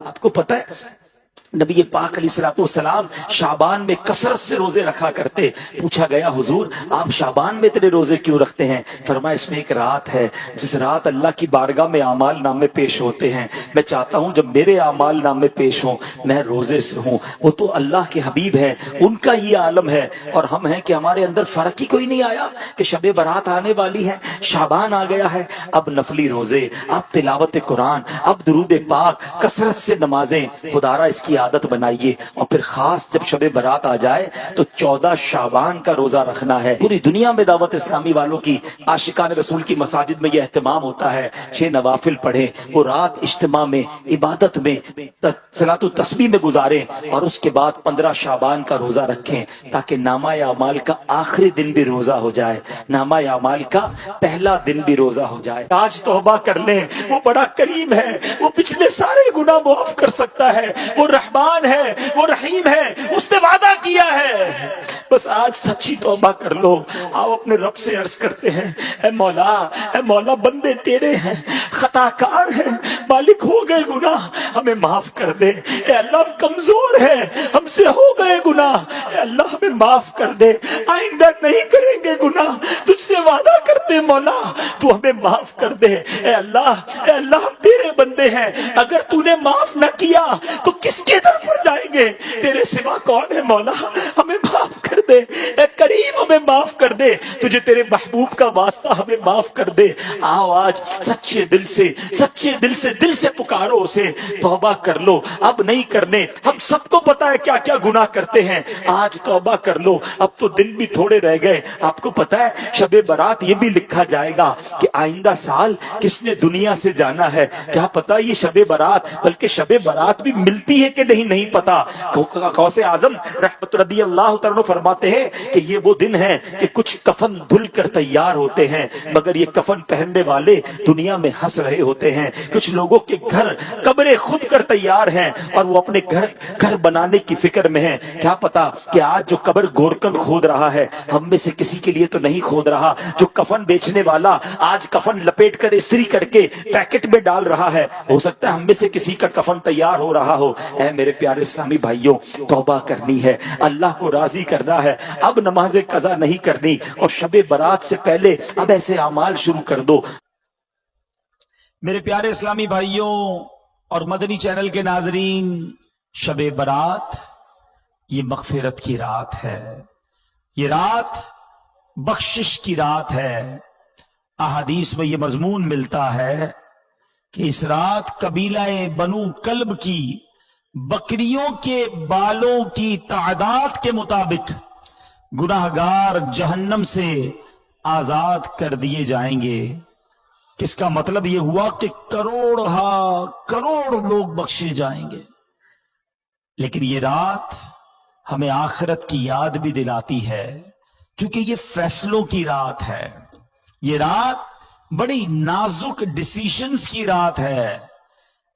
आपको पता है नबी पाक अलैहिस्सलाम शाबान में कसरत से रोजे रखा करते। पूछा गया हुजूर आप शाबान में इतने रोजे क्यों रखते हैं? फरमाया इसमें एक रात है जिस रात अल्लाह की बारगाह में आमाल नामे पेश होते हैं। मैं चाहता हूं जब मेरे आमाल नामे पेश हों मैं रोजे से हूं। वो तो अल्लाह के हबीब है, उनका ही आलम है, और हम हैं कि हमारे अंदर फर्क ही कोई नहीं आया कि शबे बारात आने वाली है, शाबान आ गया है, अब नफली रोजे, अब तिलावत कुरान, अब दुरूद पाक, कसरत से नमाजें। खुदारा इसकी आदत बनाइए, और फिर खास जब शबे बारात आ जाए तो 14 शाबान का रोजा रखना है। पूरी दुनिया में दावत इस्लामी वालों की आशिकान रसूल की मसाजिद में यह एहतमाम होता है 6 नवाफिल पढ़े, वो रात इज्तिमा में, इबादत में, सलातु तस्बीह में गुजारें, और उसके बाद 15 शाबान का रोजा रखें ताकि नामा अमाल का आखिरी दिन भी रोजा हो जाए, नामा अमाल का पहला दिन भी रोजा हो जाए। आज तौबा कर लें, वो बड़ा करीम है, वो पिछले सारे गुनाह माफ कर सकता है, वो रहमान है, वो रहीम है, उसने वादा किया है। बस आज सच्ची तौबा कर लो। आओ अपने रब से अर्ज करते हैं, ए मौला बंदे तेरे हैं, खताकार हैं, मालिक हो गए गुनाह, हमें माफ कर दे। ए अल्लाह हम कमजोर हैं, हमसे हो गए गुनाह, ए अल्लाह हमें माफ कर दे, आइंदा नहीं करेंगे गुनाह, तुझसे वादा करते मौला तू हमें माफ कर दे। ए अल्लाह हम तेरे बंदे हैं, अगर तूने माफ न किया तो किसके दर पर जाएंगे? तेरे सिवा कौन है मौला, हमें माफ कर दे। ए करीम हमें माफ कर दे, तुझे तेरे महबूब का वास्ता हमें माफ कर दे। आओ आज सच्चे दिल से दिल से पुकारो उसे, तौबा कर लो। अब नहीं करने, हम सबको पता है क्या क्या गुनाह करते हैं, आज तौबा कर लो, अब तो दिन भी थोड़े रह गए। आपको पता है शबे बारात ये भी लिखा जाएगा कि आइंदा साल किसने दुनिया से जाना है। क्या पता ये शबे बारात, बल्कि शबे बारात भी मिलती है कि नहीं पता। गौसे आजम रहमत रदियल्लाहु तआला फरमाते हैं कि ये वो दिन है कि कुछ कफन धुल कर तैयार होते हैं, मगर ये कफन पहनने वाले दुनिया में हंस रहे होते हैं। कुछ लोगों के घर कब्रें खुद कर तैयार हैं और वो अपने घर बनाने की फिक्र में है। क्या पता कि आज जो कब्र गोरकन खोद रहा है हम में से किसी के लिए तो नहीं खोद रहा। जो कफन बेचने वाला आज कफन लपेट कर इस्त्री करके पैकेट में डाल रहा है, हो सकता है हम में से किसी का कफन तैयार हो रहा हो। ऐ मेरे प्यारे इस्लामी भाइयों, तौबा करनी है, अल्लाह को राजी करना है, अब नमाज़े कज़ा नहीं करनी, और शबे बारात से पहले अब ऐसे अमाल शुरू कर दो। मेरे प्यारे इस्लामी भाइयों और मदनी चैनल के नाजरीन, शबे बारात ये मगफिरत की रात है, ये रात बख्शिश की रात है। अहादीस में ये मजमून मिलता है कि इस रात कबीलाए बनु कल्ब की बकरियों के बालों की तादाद के मुताबिक गुनाहगार जहन्नम से आजाद कर दिए जाएंगे। किसका मतलब यह हुआ कि करोड़ लोग बख्शे जाएंगे। लेकिन ये रात हमें आखिरत की याद भी दिलाती है, क्योंकि ये फैसलों की रात है, ये रात बड़ी नाजुक डिसीजंस की रात है।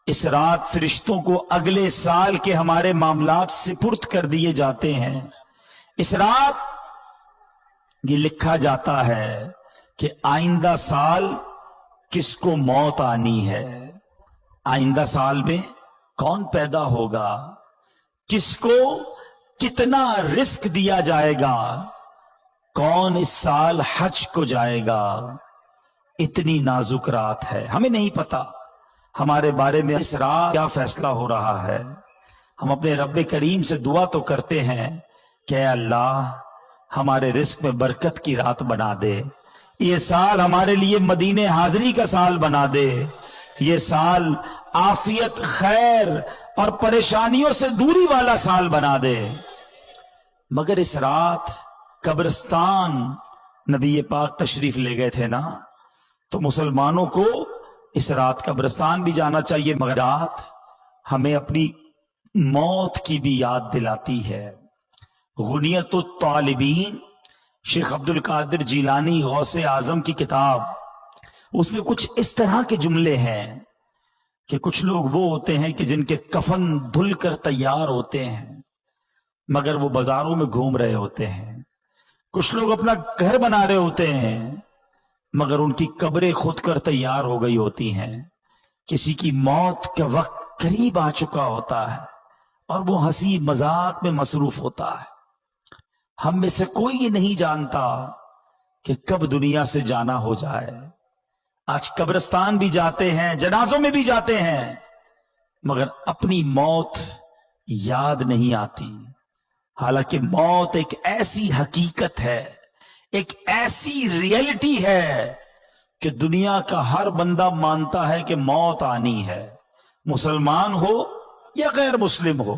इस रात फरिश्तों को अगले साल के हमारे मामलात सुपुर्द कर दिए जाते हैं। इस रात ये लिखा जाता है कि आइंदा साल किसको मौत आनी है, आइंदा साल में कौन पैदा होगा, किसको कितना रिस्क दिया जाएगा, कौन इस साल हज को जाएगा। इतनी नाजुक रात है, हमें नहीं पता हमारे बारे में इस रात क्या फैसला हो रहा है। हम अपने रब्बे करीम से दुआ तो करते हैं कि अल्लाह हमारे रिस्क में बरकत की रात बना दे, ये साल हमारे लिए मदीने हाजिरी का साल बना दे, ये साल आफियत खैर और परेशानियों से दूरी वाला साल बना दे। मगर इस रात कब्रिस्तान नबी पाक तशरीफ ले गए थे ना, तो मुसलमानों को इस रात कब्रिस्तान भी जाना चाहिए। मगर रात हमें अपनी मौत की भी याद दिलाती है। गुनियत तालिबीन शेख अब्दुल कादिर जीलानी गौसे आजम की किताब, उसमें कुछ इस तरह के जुमले हैं कि कुछ लोग वो होते हैं कि जिनके कफन धुल कर तैयार होते हैं मगर वो बाजारों में घूम रहे होते हैं। कुछ लोग अपना घर बना रहे होते हैं मगर उनकी कब्रें खुद कर तैयार हो गई होती हैं। किसी की मौत के वक्त قریب آ چکا ہوتا ہے اور وہ ہنسی مذاق میں مصروف ہوتا ہے. ہم میں سے کوئی یہ نہیں جانتا کہ کب دنیا سے جانا ہو جائے. آج قبرستان بھی جاتے ہیں، جنازوں میں بھی جاتے ہیں، مگر اپنی موت یاد نہیں آتی. حالانکہ موت ایک ایسی حقیقت ہے، ایک ایسی ریئلٹی ہے کہ دنیا کا ہر بندہ مانتا ہے کہ موت آنی ہے. مسلمان ہو یا غیر مسلم ہو،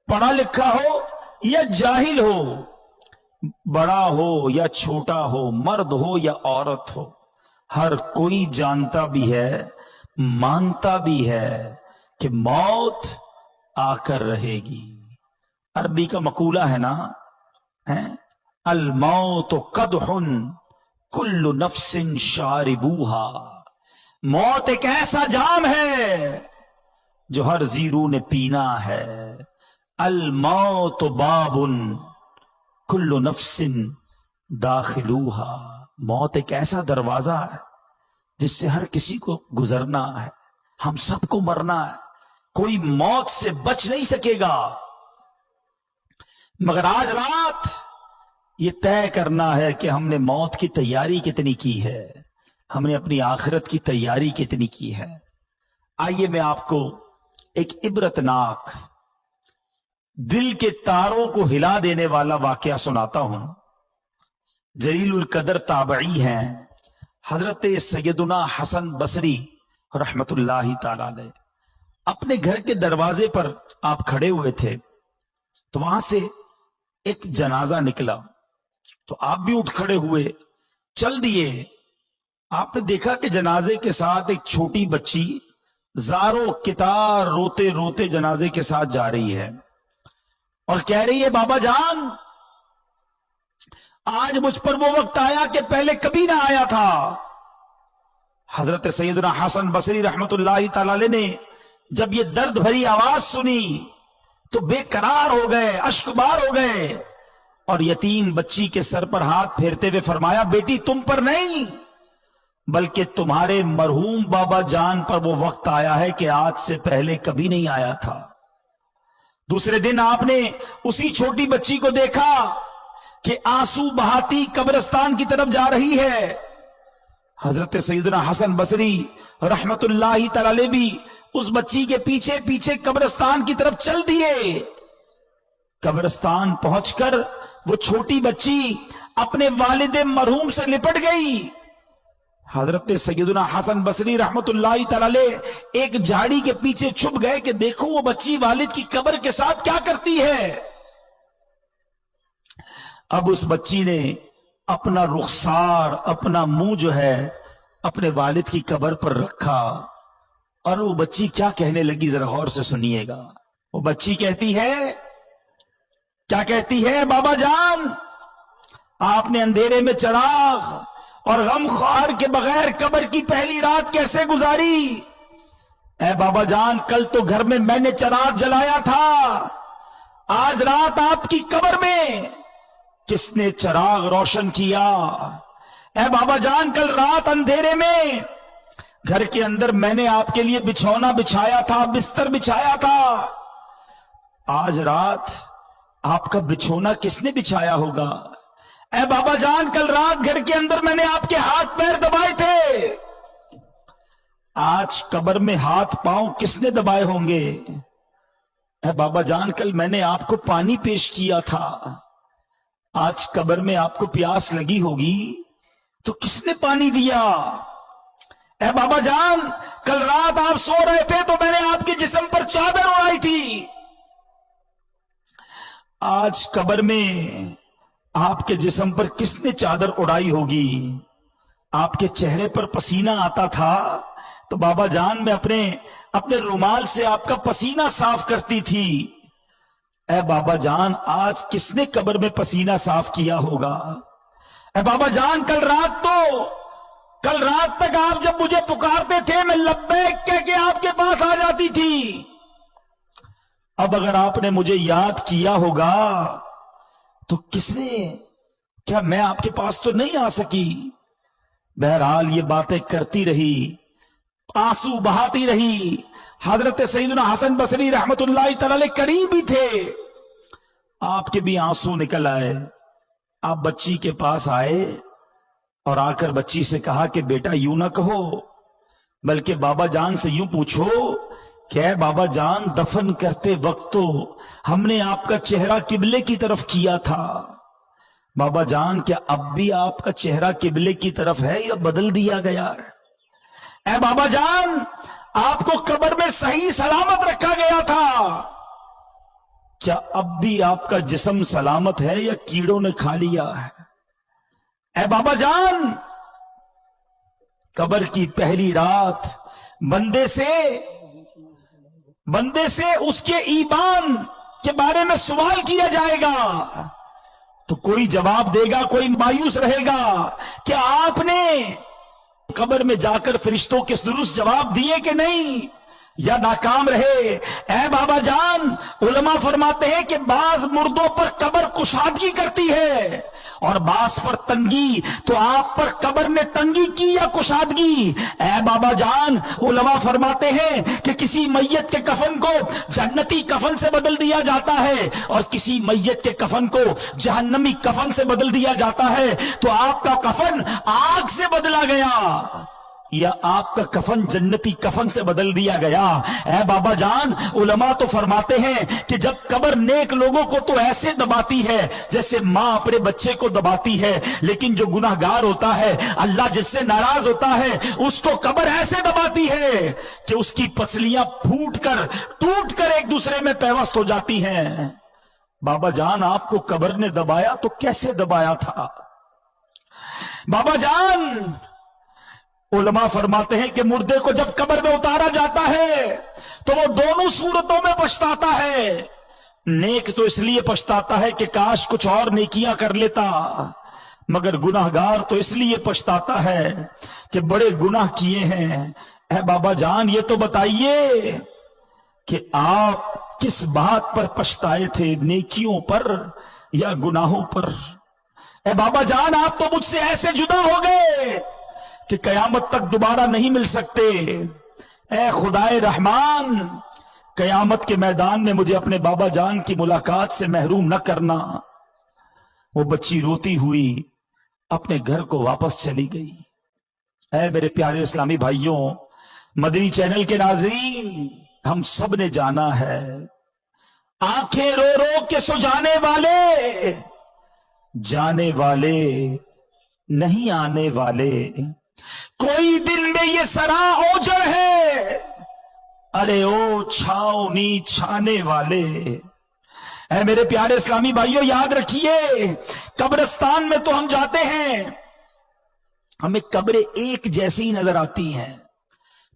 پڑھا لکھا ہو یا جاہل ہو، بڑا ہو یا چھوٹا ہو، مرد ہو یا عورت ہو، ہر کوئی جانتا بھی ہے، مانتا بھی ہے کہ موت آ کر رہے گی. عربی کا مقولہ ہے نا، الموت قدح کل نفس شاربوہا. موت ایک ایسا جام ہے جو ہر زیرو نے پینا ہے. الموت باب کل نفس داخلوہا. موت ایک ایسا دروازہ ہے جس سے ہر کسی کو گزرنا ہے. ہم سب کو مرنا ہے، کوئی موت سے بچ نہیں سکے گا. مگر آج رات یہ طے کرنا ہے کہ ہم نے موت کی تیاری کتنی کی ہے، ہم نے اپنی آخرت کی تیاری کتنی کی ہے. آئیے میں آپ کو ایک عبرتناک، دل کے تاروں کو ہلا دینے والا واقعہ سناتا ہوں. جلیل القدر تابعی ہیں حضرت سیدنا حسن بصری رحمت اللہ تعالی علیہ. اپنے گھر کے دروازے پر آپ کھڑے ہوئے تھے تو وہاں سے ایک جنازہ نکلا تو آپ بھی اٹھ کھڑے ہوئے، چل دیے. آپ نے دیکھا کہ جنازے کے ساتھ ایک چھوٹی بچی زارو کتار روتے روتے جنازے کے ساتھ جا رہی ہے اور کہہ رہی ہے، بابا جان آج مجھ پر وہ وقت آیا کہ پہلے کبھی نہ آیا تھا. حضرت سیدنا حسن بصری رحمت اللہ تعالی علیہ نے جب یہ درد بھری آواز سنی تو بے قرار ہو گئے، اشک بار ہو گئے، اور یتیم بچی کے سر پر ہاتھ پھیرتے ہوئے فرمایا، بیٹی تم پر نہیں بلکہ تمہارے مرحوم بابا جان پر وہ وقت آیا ہے کہ آج سے پہلے کبھی نہیں آیا تھا. دوسرے دن آپ نے اسی چھوٹی بچی کو دیکھا کہ آنسو بہاتی قبرستان کی طرف جا رہی ہے. حضرت سیدنا حسن بصری رحمت اللہ تعالی علیہ بھی اس بچی کے پیچھے پیچھے قبرستان کی طرف چل دیے. قبرستان پہنچ کر وہ چھوٹی بچی اپنے والد مرحوم سے لپٹ گئی. حضرت سیدنا حسن بصری رحمت اللہ تعالی علیہ ایک جھاڑی کے پیچھے چھپ گئے کہ دیکھو وہ بچی والد کی قبر کے ساتھ کیا کرتی ہے. اب اس بچی نے اپنا رخسار، اپنا منہ جو ہے اپنے والد کی قبر پر رکھا، اور وہ بچی کیا کہنے لگی ذرا غور سے سنیے گا. وہ بچی کہتی ہے، کیا کہتی ہے، بابا جان آپ نے اندھیرے میں چراغ اور غم خوار کے بغیر قبر کی پہلی رات کیسے گزاری؟ اے بابا جان کل تو گھر میں نے چراغ جلایا تھا، آج رات آپ کی قبر میں کس نے چراغ روشن کیا؟ اے بابا جان کل رات اندھیرے میں گھر کے اندر میں نے آپ کے لیے بچھونا بچھایا تھا، بستر بچھایا تھا، آج رات آپ کا بچھونا کس نے بچھایا ہوگا؟ اے بابا جان کل رات گھر کے اندر میں نے آپ کے ہاتھ پیر دبائے تھے، آج قبر میں ہاتھ پاؤں کس نے دبائے ہوں گے؟ اے بابا جان کل میں نے آپ کو پانی پیش کیا تھا، آج قبر میں آپ کو پیاس لگی ہوگی تو کس نے پانی دیا؟ اے بابا جان کل رات آپ سو رہے تھے تو میں نے آپ کے جسم پر چادر اڑائی تھی، آج قبر میں آپ کے جسم پر کس نے چادر اڑائی ہوگی؟ آپ کے چہرے پر پسینہ آتا تھا تو بابا جان میں اپنے رومال سے آپ کا پسینہ صاف کرتی تھی، اے بابا جان آج کس نے قبر میں پسینہ صاف کیا ہوگا؟ اے بابا جان کل رات تک آپ جب مجھے پکارتے تھے میں لبیک کہہ کے آپ کے پاس آ جاتی تھی، اب اگر آپ نے مجھے یاد کیا ہوگا تو کس نے، کیا میں آپ کے پاس تو نہیں آ سکی؟ بہرحال یہ باتیں کرتی رہی، آنسو بہاتی رہی، हजरत सैयदना हसन बसरी रहमतुल्लाह तआला अलैह करीब ही थे, आपके भी आंसू निकल आए। आप बच्ची के पास आए और आकर बच्ची से कहा कि बेटा यूं ना कहो, बल्कि बाबा जान से यूं पूछो, क्या बाबा जान दफन करते वक्त तो हमने आपका चेहरा किबले की तरफ किया था, बाबा जान क्या अब भी आपका चेहरा किबले की तरफ है या बदल दिया गया है? ए बाबा जान, आपको कब्र में सही सलामत रखा गया था, क्या अब भी आपका जिस्म सलामत है या कीड़ों ने खा लिया है? ए बाबा जान, कब्र की पहली रात बंदे से उसके ईमान के बारे में सवाल किया जाएगा, तो कोई जवाब देगा, कोई मायूस रहेगा कि आपने कब्र में जाकर फरिश्तों के दुरुस्त जवाब दिए कि नहीं, या नाकाम रहे। ऐ बाबा जान, उलमा फरमाते हैं कि बाज मुर्दों पर कब्र कुशादगी करती है और बास पर तंगी, तो आप पर कब्र ने तंगी की या कुशादगी? ऐ बाबा जान, उलमा फरमाते हैं कि किसी मैयत के कफन को जन्नती कफन से बदल दिया जाता है और किसी मैयत के कफन को जहन्नमी कफन से बदल दिया जाता है, तो आपका कफन आग से बदला गया या आपका कफन जन्नती कफन से बदल दिया गया? ऐ बाबा जान, उलमा तो फरमाते हैं कि जब कब्र नेक लोगों को तो ऐसे दबाती है जैसे मां अपने बच्चे को दबाती है, लेकिन जो गुनाहगार होता है, अल्लाह जिससे नाराज होता है, उसको कब्र ऐसे दबाती है कि उसकी पसलियां टूट कर एक दूसरे में पैवस्त हो जाती हैं। बाबा जान, आपको कब्र ने दबाया तो कैसे दबाया था? बाबा जान, उलमा फरमाते हैं कि मुर्दे को जब कब्र में उतारा जाता है तो वो दोनों सूरतों में पछताता है। नेक तो इसलिए पछताता है कि काश कुछ और नेकियां कर लेता, मगर गुनाहगार तो इसलिए पछताता है कि बड़े गुनाह किए हैं। ऐ बाबा जान, ये तो बताइए कि आप किस बात पर पछताए थे, नेकियों पर या गुनाहों पर? ऐ बाबा जान, आप तो मुझसे ऐसे जुदा हो गए कि कयामत तक दोबारा नहीं मिल सकते। ऐ खुदाए रहमान, कयामत के मैदान में मुझे अपने बाबा जान की मुलाकात से महरूम न करना। वो बच्ची रोती हुई अपने घर को वापस चली गई। ऐ मेरे प्यारे इस्लामी भाइयों, मदनी चैनल के नाज़रीन, हम सब ने जाना है, आंखें रो रो के सुजाने वाले जाने वाले नहीं आने वाले, कोई दिन में ये सरा ओजर है, अरे ओ छावनी छाने वाले। ऐ मेरे प्यारे इस्लामी भाइयों, याद रखिए, कब्रिस्तान में तो हम जाते हैं, हमें कब्रें एक जैसी नजर आती हैं।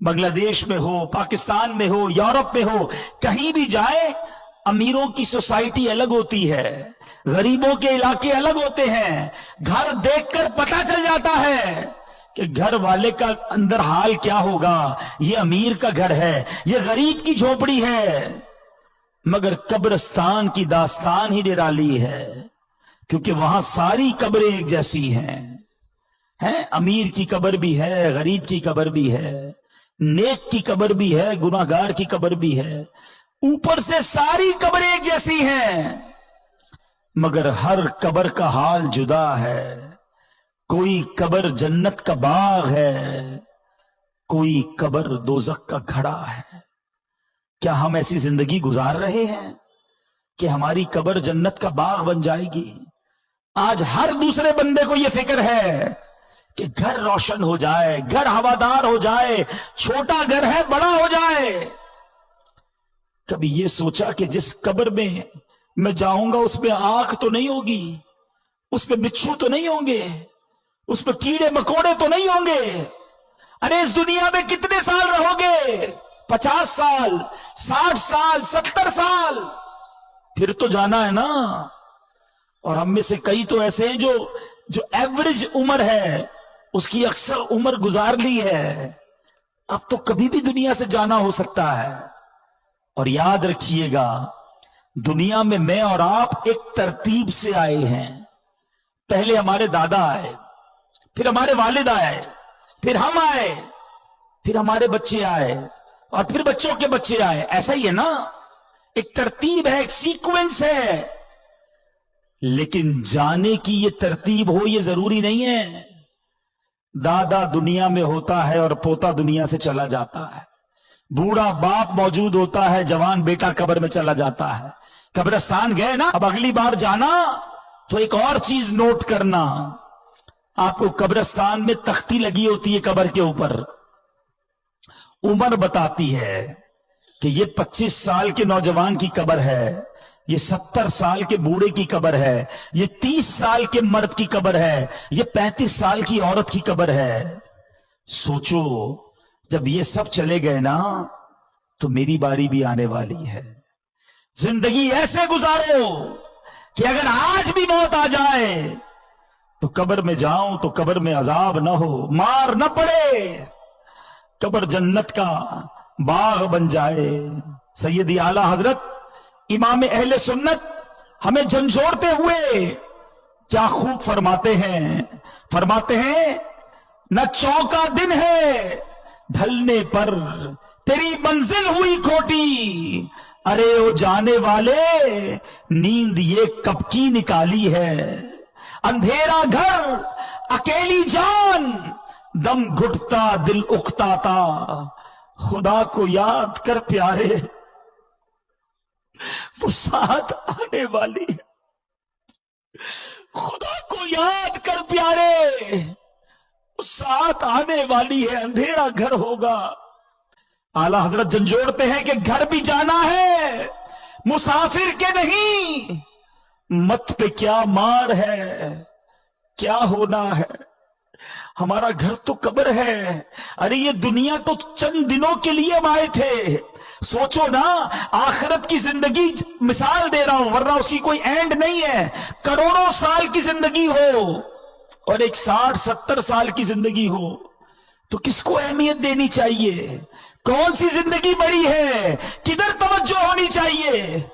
बांग्लादेश में हो, पाकिस्तान में हो, यूरोप में हो, कहीं भी जाए, अमीरों की सोसाइटी अलग होती है, गरीबों के इलाके अलग होते हैं। घर देखकर पता चल जाता है कि घर वाले का अंदर हाल क्या होगा, ये अमीर का घर है, ये गरीब की झोपड़ी है। मगर कब्रिस्तान की दास्तान ही निराली है, क्योंकि वहां सारी कब्रें एक जैसी हैं। अमीर की कब्र भी है, गरीब की कब्र भी है, नेक की कब्र भी है, गुनाहगार की कब्र भी है। ऊपर से सारी कब्रें एक जैसी हैं, मगर हर कब्र का हाल जुदा है। कोई कब्र जन्नत का बाग है, कोई कब्र दोज़ख का घड़ा है। क्या हम ऐसी जिंदगी गुजार रहे हैं कि हमारी कब्र जन्नत का बाग बन जाएगी? आज हर दूसरे बंदे को यह फिक्र है कि घर रोशन हो जाए, घर हवादार हो जाए, छोटा घर है बड़ा हो जाए। कभी ये सोचा कि जिस कब्र में मैं जाऊंगा उसमें आग तो नहीं होगी, उसमें बिच्छू तो नहीं होंगे, उसमें कीड़े मकोड़े तो नहीं होंगे? अरे इस दुनिया में कितने साल रहोगे? 50 साल, 60 साल, 70 साल, फिर तो जाना है ना। और हम में से कई तो ऐसे हैं जो एवरेज उम्र है, उसकी अक्सर उम्र गुजार ली है। अब तो कभी भी दुनिया से जाना हो सकता है। और याद रखिएगा, दुनिया में मैं और आप एक तरतीब से आए हैं। पहले हमारे दादा आए, फिर हमारे वालिद आए, फिर हम आए, फिर हमारे बच्चे आए, और फिर बच्चों के बच्चे आए। ऐसा ही है ना, एक तरतीब है, एक सीक्वेंस है। लेकिन जाने की ये तरतीब हो ये जरूरी नहीं है। दादा दुनिया में होता है और पोता दुनिया से चला जाता है, बूढ़ा बाप मौजूद होता है, जवान बेटा कब्र में चला जाता है। कब्रिस्तान गए ना, अब अगली बार जाना तो एक और चीज नोट करना, आपको कब्रिस्तान में तख्ती लगी होती है कब्र के ऊपर, उम्र बताती है कि ये 25 साल के नौजवान की कब्र है, ये 70 साल के बूढ़े की कब्र है, ये 30 साल के मर्द की कब्र है, ये 35 साल की औरत की कब्र है। सोचो जब ये सब चले गए ना तो मेरी बारी भी आने वाली है। जिंदगी ऐसे गुजारो कि अगर आज भी मौत आ जाए तो कब्र में जाऊं तो कब्र में अजाब ना हो, मार न पड़े, कब्र जन्नत का बाग बन जाए। सैयदी आला हजरत इमाम अहले सुन्नत हमें झंझोड़ते हुए क्या खूब फरमाते हैं, न चौका दिन है ढलने पर तेरी मंजिल हुई खोटी, अरे ओ जाने वाले नींद ये कब की निकाली है। अंधेरा घर अकेली जान दम घुटता दिल उकताता, खुदा को याद कर प्यारे वो साथ आने वाली है। खुदा को याद कर प्यारे वो साथ आने वाली है। अंधेरा घर होगा। आला हजरत झंझोड़ते हैं कि घर भी जाना है, मुसाफिर के नहीं, मत पे क्या मार है, क्या होना है, हमारा घर तो कब्र है। अरे ये दुनिया तो चंद दिनों के लिए हम आए थे। सोचो ना, आखिरत की जिंदगी मिसाल दे रहा हूं, वरना उसकी कोई एंड नहीं है। करोड़ों साल की जिंदगी हो और एक 60-70 साल की जिंदगी हो तो किसको अहमियत देनी चाहिए? कौन सी जिंदगी बड़ी है, किधर तवज्जो होनी चाहिए?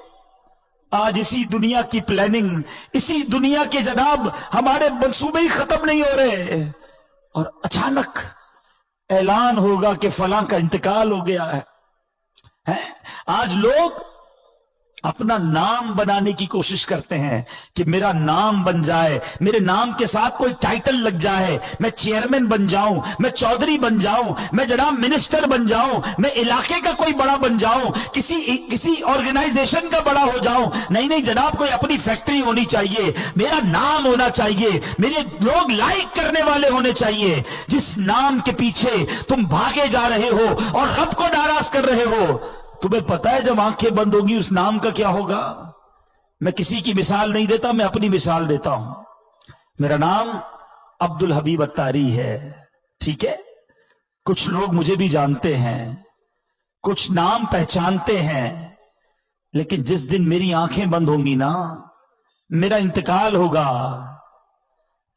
आज इसी दुनिया की प्लानिंग, इसी दुनिया के जनाब हमारे मंसूबे ही खत्म नहीं हो रहे और अचानक ऐलान होगा कि फलां का इंतकाल हो गया है। आज लोग अपना नाम बनाने की कोशिश करते हैं कि मेरा नाम बन जाए, मेरे नाम के साथ कोई टाइटल लग जाए, मैं चेयरमैन बन जाऊं, मैं चौधरी बन जाऊं, मैं जनाब मिनिस्टर बन जाऊं, मैं इलाके का कोई बड़ा बन जाऊं, किसी ऑर्गेनाइजेशन का बड़ा हो जाऊं। नहीं जनाब, कोई अपनी फैक्ट्री होनी चाहिए, मेरा नाम होना चाहिए, मेरे लोग लाइक करने वाले होने चाहिए। जिस नाम के पीछे तुम भागे जा रहे हो और रब को नाराज कर रहे हो, तुम्हें पता है जब आंखें बंद होगी उस नाम का क्या होगा? मैं किसी की मिसाल नहीं देता, मैं अपनी मिसाल देता हूं। मेरा नाम अब्दुल हबीब अत्तारी है, ठीक है? कुछ लोग मुझे भी जानते हैं, कुछ नाम पहचानते हैं, लेकिन जिस दिन मेरी आंखें बंद होंगी ना, मेरा इंतकाल होगा,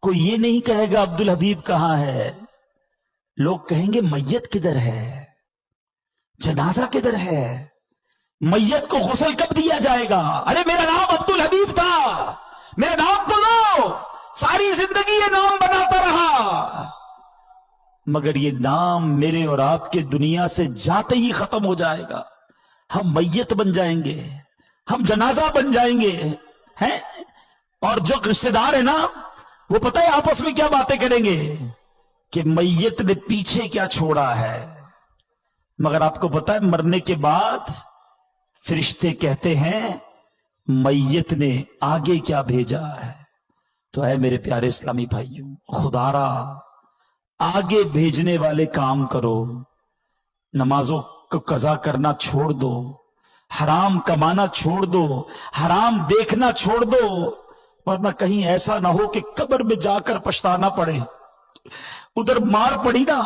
कोई ये नहीं कहेगा अब्दुल हबीब कहां है। लोग कहेंगे मैयत किधर है, जनाजा किधर है, मैयत को गुस्ल कब दिया जाएगा? अरे मेरा नाम अब्दुल हबीब था, मेरा नाम तो लो, सारी जिंदगी ये नाम बनाता रहा, मगर ये नाम मेरे और आपके दुनिया से जाते ही खत्म हो जाएगा। हम मैयत बन जाएंगे, हम जनाजा बन जाएंगे, हैं? और जो रिश्तेदार है ना, वो पता है आपस में क्या बातें करेंगे कि मैयत ने पीछे क्या छोड़ा है। मगर आपको पता है मरने के बाद फरिश्ते कहते हैं मैयत ने आगे क्या भेजा है। तो है मेरे प्यारे इस्लामी भाइयों, खुदारा आगे भेजने वाले काम करो, नमाजों को कज़ा करना छोड़ दो, हराम कमाना छोड़ दो, हराम देखना छोड़ दो, वरना कहीं ऐसा ना हो कि कब्र में जाकर पछताना पड़े। उधर मार पड़ी ना,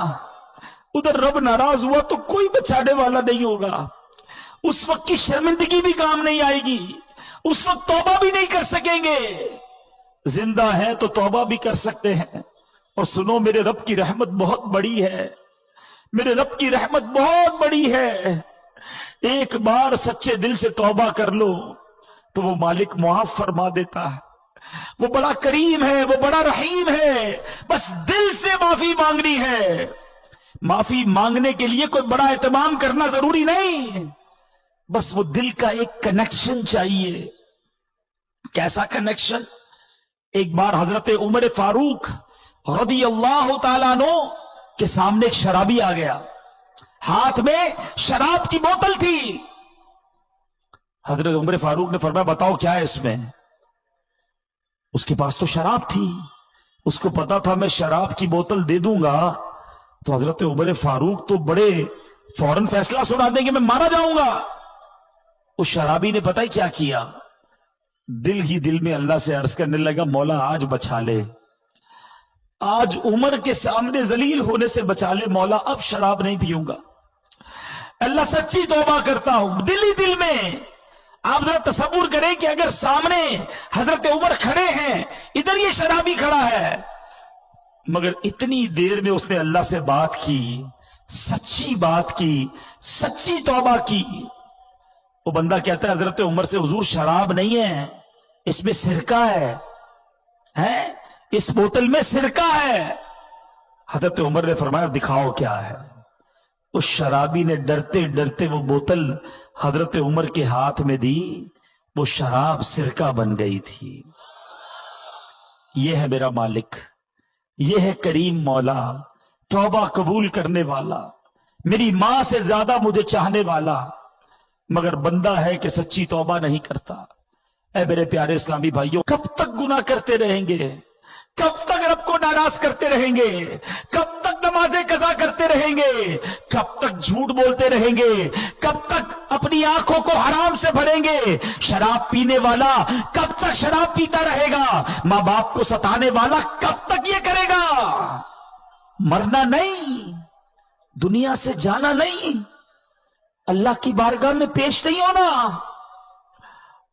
उधर रब नाराज हुआ तो कोई बचाने वाला नहीं होगा। उस वक्त की शर्मिंदगी भी काम नहीं आएगी, उस वक्त तौबा भी नहीं कर सकेंगे। जिंदा है तो तौबा भी कर सकते हैं। और सुनो, मेरे रब की रहमत बहुत बड़ी है, मेरे रब की रहमत बहुत बड़ी है। एक बार सच्चे दिल से तौबा कर लो तो वो मालिक मुआफ फरमा देता है। वो बड़ा करीम है, वो बड़ा रहीम है, बस दिल से माफी मांगनी है। माफी मांगने के लिए कोई बड़ा एहतमाम करना जरूरी नहीं, बस वो दिल का एक कनेक्शन चाहिए। कैसा कनेक्शन? एक बार हजरत उमर फारूक रदी अल्लाह तआला अन्हु के सामने एक शराबी आ गया, हाथ में शराब की बोतल थी। हजरत उमर फारूक ने फरमाया बताओ क्या है इसमें। उसके पास तो शराब थी, उसको पता था मैं शराब की बोतल दे दूंगा तो हजरत उमर फारूक तो बड़े फौरन फैसला सुना देंगे, मैं मारा जाऊंगा। उस शराबी ने पता ही क्या किया, दिल ही दिल में अल्लाह से अर्ज करने लगा मौला आज बचा ले, आज उमर के सामने जलील होने से बचा ले मौला, अब शराब नहीं पीऊंगा। अल्लाह सच्ची तौबा करता हूं, दिल ही दिल में। आप जरा तसव्वुर करें कि अगर सामने हजरत उमर खड़े हैं, इधर ये शराबी खड़ा है, मगर इतनी देर में उसने अल्लाह से बात की, सच्ची बात की, सच्ची तौबा की। वो बंदा कहता है हजरत उमर से हुजूर शराब नहीं है, इसमें सिरका है? इस बोतल में सिरका है। हजरत उमर ने फरमाया दिखाओ क्या है। उस शराबी ने डरते डरते वो बोतल हजरत उमर के हाथ में दी, वो शराब सिरका बन गई थी। ये है मेरा मालिक, ये है करीम मौला, तौबा कबूल करने वाला, मेरी मां से ज्यादा मुझे चाहने वाला, मगर बंदा है कि सच्ची तौबा नहीं करता। ऐ मेरे प्यारे इस्लामी भाइयों, कब तक गुनाह करते रहेंगे? कब तक रब को नाराज करते रहेंगे? कब तक नमाजें कज़ा करते रहेंगे? कब तक झूठ बोलते रहेंगे? कब तक अपनी आंखों को हराम से भरेंगे? शराब पीने वाला कब तक शराब पीता रहेगा? मां बाप को सताने वाला कब तक ये करेगा? मरना नहीं, दुनिया से जाना नहीं, अल्लाह की बारगाह में पेश नहीं होना।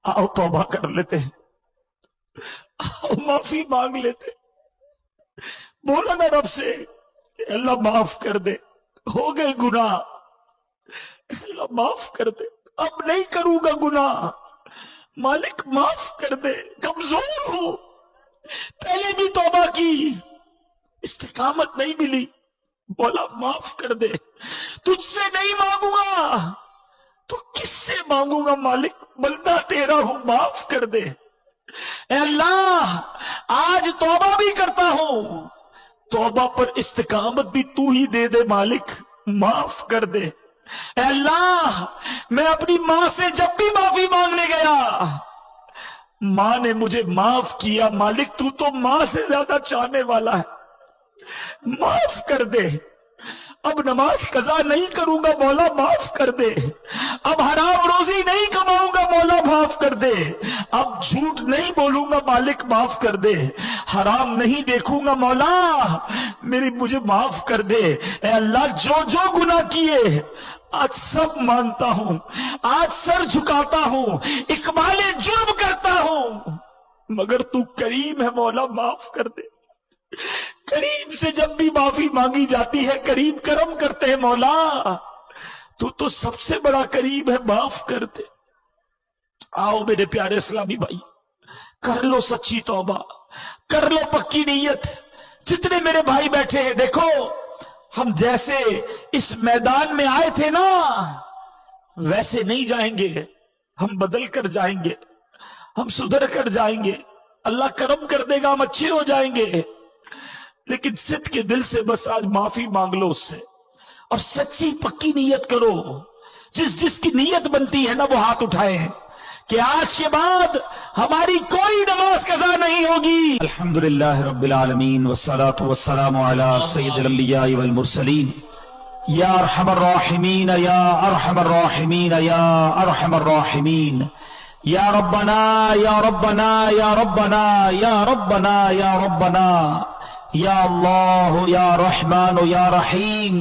आओ तौबा कर लेते हैं, आओ माफी मांग लेते, बोला ना रब से कि अल्लाह माफ कर दे, हो गए गुनाह, अल्लाह माफ कर दे, अब नहीं करूंगा गुनाह, मालिक माफ कर दे, कमजोर हूं, पहले भी तौबा की, इस्तिकामत नहीं मिली, बोला माफ कर दे, तुझसे नहीं मांगूंगा तो किससे मांगूंगा मालिक, बंदा तेरा हूं, माफ कर दे। ऐ अल्लाह आज तौबा भी करता हूं, तौबा पर इस्तिकामत भी तू ही दे दे मालिक, माफ कर दे। ऐ अल्लाह मैं अपनी मां से जब भी माफी मांगने गया, मां ने मुझे माफ किया, मालिक तू तो मां से ज्यादा चाहने वाला है, माफ कर दे। अब नमाज कज़ा नहीं करूंगा मौला, माफ कर दे। अब हराम रोजी नहीं कमाऊंगा मौला, माफ कर दे। अब झूठ नहीं बोलूंगा मालिक, माफ कर दे। हराम नहीं देखूंगा मौला, मुझे माफ कर दे। ऐ अल्लाह जो जो गुनाह किए आज सब मानता हूं, आज सर झुकाता हूं, इकबाले जुर्म करता हूं, मगर तू करीम है मौला, माफ कर दे। करीम से जब भी माफी मांगी जाती है, करीम करम करते हैं मौला, तू तो सबसे बड़ा करीम है, माफ कर दे। आओ मेरे प्यारे इस्लामी भाई, कर लो सच्ची तौबा, कर लो पक्की नीयत। जितने मेरे भाई बैठे हैं, देखो हम जैसे इस मैदान में आए थे ना, वैसे नहीं जाएंगे, हम बदल कर जाएंगे, हम सुधर कर जाएंगे, अल्लाह करम कर देगा, हम अच्छे हो जाएंगे। लेकिन सिद्ध के दिल से बस आज माफी मांग लो उससे, और सच्ची पक्की नीयत करो। जिसकी नीयत बनती है ना, वो हाथ उठाए कि आज के बाद हमारी कोई नमाज कज़ा नहीं होगी। अल्हम्दुलिल्लाह रब्बिल आलमीन वस्सलातु वस्सलामु अला सय्यिदिल अंबिया वल मुरसलीन या अरहमर राहिमीन या अरहमर राहिमीन या अरहमर राहिमीन या रब्बना या रब्बना या रब्बना या रब्बना या रब्बना या अल्लाह या रहमान या रहीम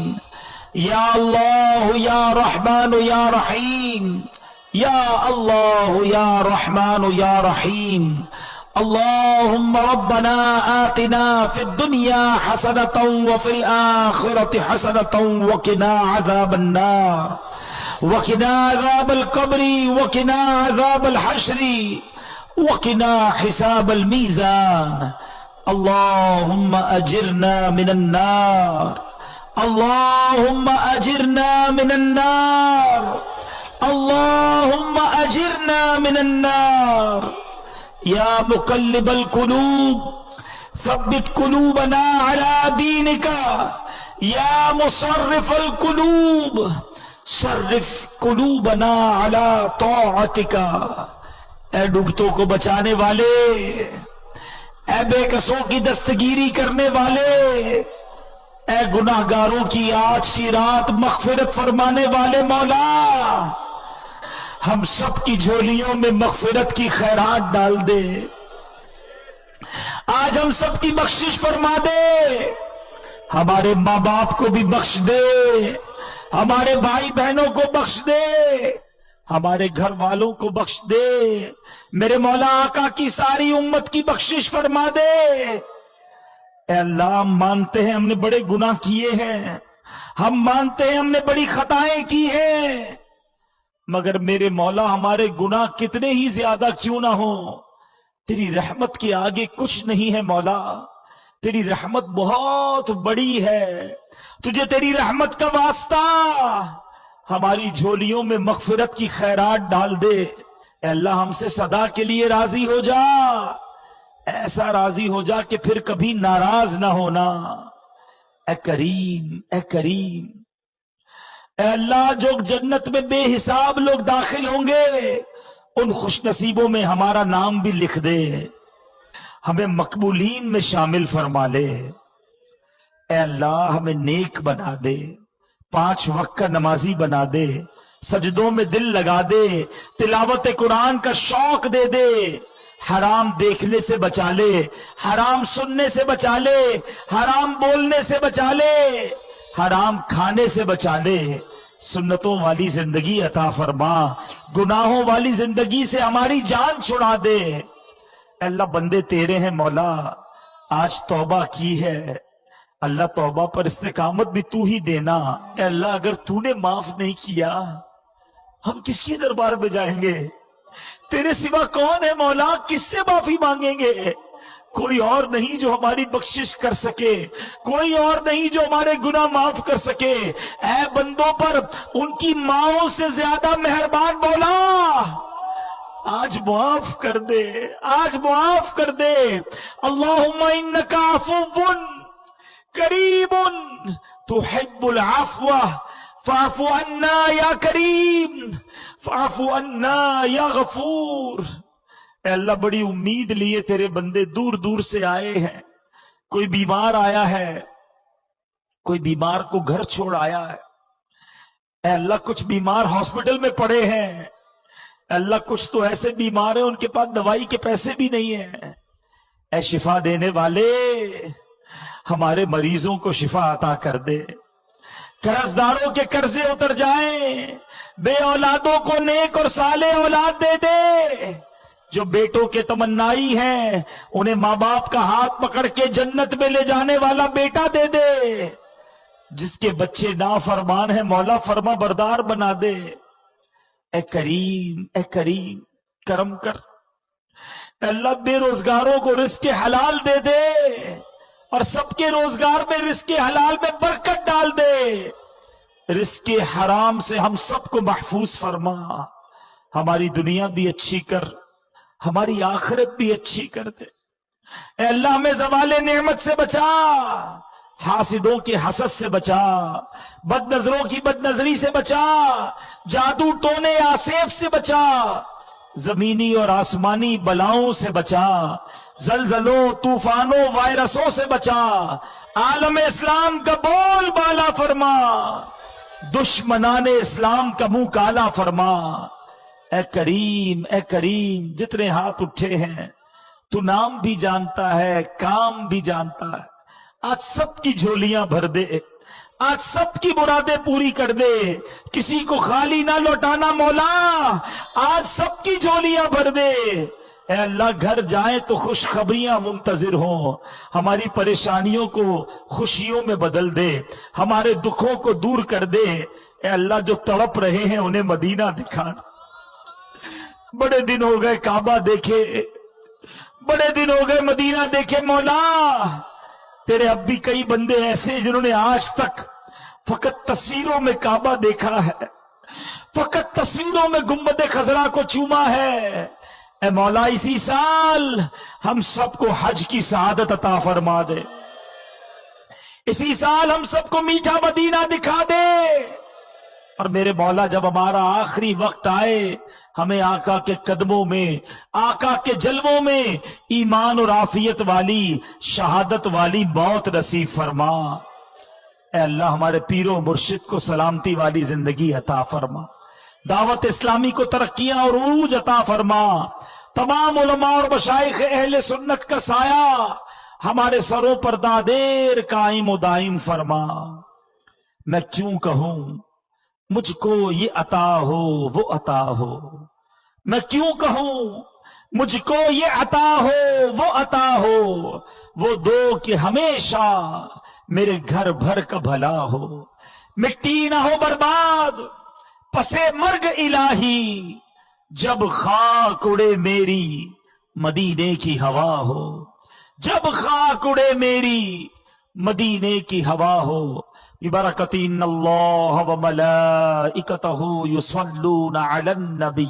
या अल्लाह या रहमान या रहीम या अल्लाह या रहमान या रहीम। अल्लाहुम्मा रब्बना आतिना फिद दुनिया हसनतन व फिल आखिरति हसनतन व किना अज़ाबन नार व किना अज़ाबल क़ब्रि व किना अज़ाबल हश्रि व किना हिसाबल मीज़ान। अल्लाहुम्मा अजिरना मिनन नार اللہم اجرنا من النار، اللہم اجرنا من النار۔ یا مقلب القلوب ثبت قلوبنا على دینک، یا مصرف القلوب صرف قلوبنا على طاعتک۔ اے ڈوبتوں کو بچانے والے، اے بے کسوں کی دستگیری کرنے والے، اے گناہگاروں کی آج کی رات مغفرت فرمانے والے مولا، ہم سب کی جھولیوں میں مغفرت کی خیرات ڈال دے، آج ہم سب کی بخشش فرما دے، ہمارے ماں باپ کو بھی بخش دے، ہمارے بھائی بہنوں کو بخش دے، ہمارے گھر والوں کو بخش دے، میرے مولا آقا کی ساری امت کی بخشش فرما دے۔ اے اللہ، ہم مانتے ہیں ہم نے بڑے گناہ کیے ہیں، ہم مانتے ہیں ہم نے بڑی خطائیں کی ہیں، مگر میرے مولا ہمارے گناہ کتنے ہی زیادہ کیوں نہ ہوں، تیری رحمت کے آگے کچھ نہیں ہے مولا، تیری رحمت بہت بڑی ہے، تجھے تیری رحمت کا واسطہ، ہماری جھولیوں میں مغفرت کی خیرات ڈال دے۔ اے اللہ، ہم سے صدا کے لیے راضی ہو جا، ایسا راضی ہو جا کہ پھر کبھی ناراض نہ ہونا۔ اے کریم، اے کریم، اے اللہ، جو جنت میں بے حساب لوگ داخل ہوں گے ان خوش نصیبوں میں ہمارا نام بھی لکھ دے، ہمیں مقبولین میں شامل فرما لے۔ اے اللہ، ہمیں نیک بنا دے، 5 وقت کا نمازی بنا دے، سجدوں میں دل لگا دے، تلاوت قرآن کا شوق دے دے، حرام دیکھنے سے بچا لے، حرام سننے سے بچا لے، حرام بولنے سے بچا لے، حرام کھانے سے بچا لے، سنتوں والی زندگی عطا فرما، گناہوں والی زندگی سے ہماری جان چھڑا دے۔ اے اللہ، بندے تیرے ہیں مولا، آج توبہ کی ہے، اللہ توبہ پر استقامت بھی تو ہی دینا۔ اے اللہ، اگر تو نے معاف نہیں کیا ہم کس کے دربار میں جائیں گے؟ تیرے سوا کون ہے مولا؟ کس سے معافی مانگیں گے؟ کوئی اور نہیں جو ہماری بخشش کر سکے، کوئی اور نہیں جو ہمارے گناہ معاف کر سکے۔ اے بندوں پر ان کی ماؤں سے زیادہ مہربان مولا، آج معاف کر دے، آج معاف کر دے۔ اللہم انک عفو کریم تحب العفو فاعف عنا یا کریم، فاعف عنا یا غفور۔ اے اللہ، بڑی امید لیے تیرے بندے دور دور سے آئے ہیں، کوئی بیمار آیا ہے، کوئی بیمار کو گھر چھوڑ آیا ہے، اے اللہ کچھ بیمار ہاسپٹل میں پڑے ہیں، اے اللہ کچھ تو ایسے بیمار ہیں ان کے پاس دوائی کے پیسے بھی نہیں ہیں۔ اے شفا دینے والے، ہمارے مریضوں کو شفا عطا کر دے، قرض داروں کے قرضے اتر جائیں، بے اولادوں کو نیک اور صالح اولاد دے دے، جو بیٹوں کے تمنائی ہیں انہیں ماں باپ کا ہاتھ پکڑ کے جنت میں لے جانے والا بیٹا دے دے، جس کے بچے نافرمان ہیں مولا فرما بردار بنا دے۔ اے کریم، اے کریم، کرم کر۔ اے اللہ، بے روزگاروں کو رزق حلال دے دے اور سب کے روزگار میں رزق حلال میں برکت ڈال دے، رزق حرام سے ہم سب کو محفوظ فرما، ہماری دنیا بھی اچھی کر، ہماری آخرت بھی اچھی کر دے۔ اے اللہ، ہمیں زوال نعمت سے بچا، حاسدوں کے حسد سے بچا، بد نظروں کی بد نظری سے بچا، جادو ٹونے آسیب سے بچا، زمینی اور آسمانی بلاؤں سے بچا، زلزلوں، طوفانوں، وائرسوں سے بچا، عالم اسلام کا بول بالا فرما، دشمنان اسلام کا منہ کالا فرما۔ اے کریم، اے کریم، جتنے ہاتھ اٹھے ہیں تو نام بھی جانتا ہے، کام بھی جانتا ہے، آج سب کی جھولیاں بھر دے، آج سب کی مرادیں پوری کر دے، کسی کو خالی نہ لوٹانا مولا، آج سب کی جھولیاں بھر دے۔ اے اللہ، گھر جائیں تو خوشخبریاں منتظر ہوں، ہماری پریشانیوں کو خوشیوں میں بدل دے، ہمارے دکھوں کو دور کر دے۔ اے اللہ، جو تڑپ رہے ہیں انہیں مدینہ دکھانا، بڑے دن ہو گئے کعبہ دیکھے، بڑے دن ہو گئے مدینہ دیکھے مولا، تیرے اب بھی کئی بندے ایسے جنہوں نے آج تک فقط تصویروں میں کعبہ دیکھا ہے، فقط تصویروں میں گنبد خضرا کو چوما ہے۔ اے مولا اسی سال ہم سب کو حج کی سعادت عطا فرما دے، اسی سال ہم سب کو میٹھا مدینہ دکھا دے، اور میرے مولا جب ہمارا آخری وقت آئے ہمیں آقا کے قدموں میں، آقا کے جلووں میں ایمان اور عافیت والی، شہادت والی موت نصیب فرما۔ اے اللہ ہمارے پیر و مرشد کو سلامتی والی زندگی عطا فرما، دعوت اسلامی کو ترقیاں اور عروج عطا فرما، تمام علماء اور مشائخ اہل سنت کا سایہ ہمارے سروں پر دادیر قائم و دائم فرما۔ میں کیوں کہوں مجھ کو یہ عطا ہو وہ عطا ہو، میں کیوں کہوں مجھ کو یہ عطا ہو وہ عطا ہو، وہ دو کہ ہمیشہ میرے گھر بھر کا بھلا ہو، مٹی نہ ہو برباد پسے مرگ الہی، جب خاک اڑے میری مدینے کی ہوا ہو، جب خاک اڑے میری مدینے کی ہوا ہو۔ ببرکۃ ان اللہ وملائکتہ یصلون علی النبی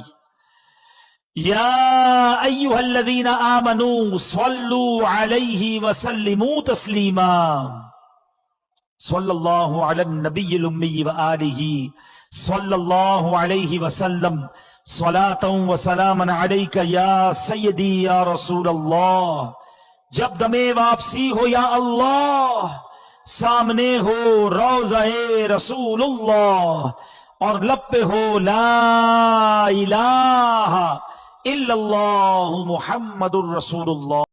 یا ایھا الذین آمنوا صلوا علیہ وسلموا تسلیما، صلی اللہ علی النبی الامی وآلہ صلی اللہ علیہ وسلم، صلاۃ و سلام علیک یا سیدی یا رسول اللہ۔ جب دم واپسی ہو یا اللہ، سامنے ہو روضہ رسول اللہ، اور لب پہ ہو لا الہ الا اللہ محمد الرسول اللہ۔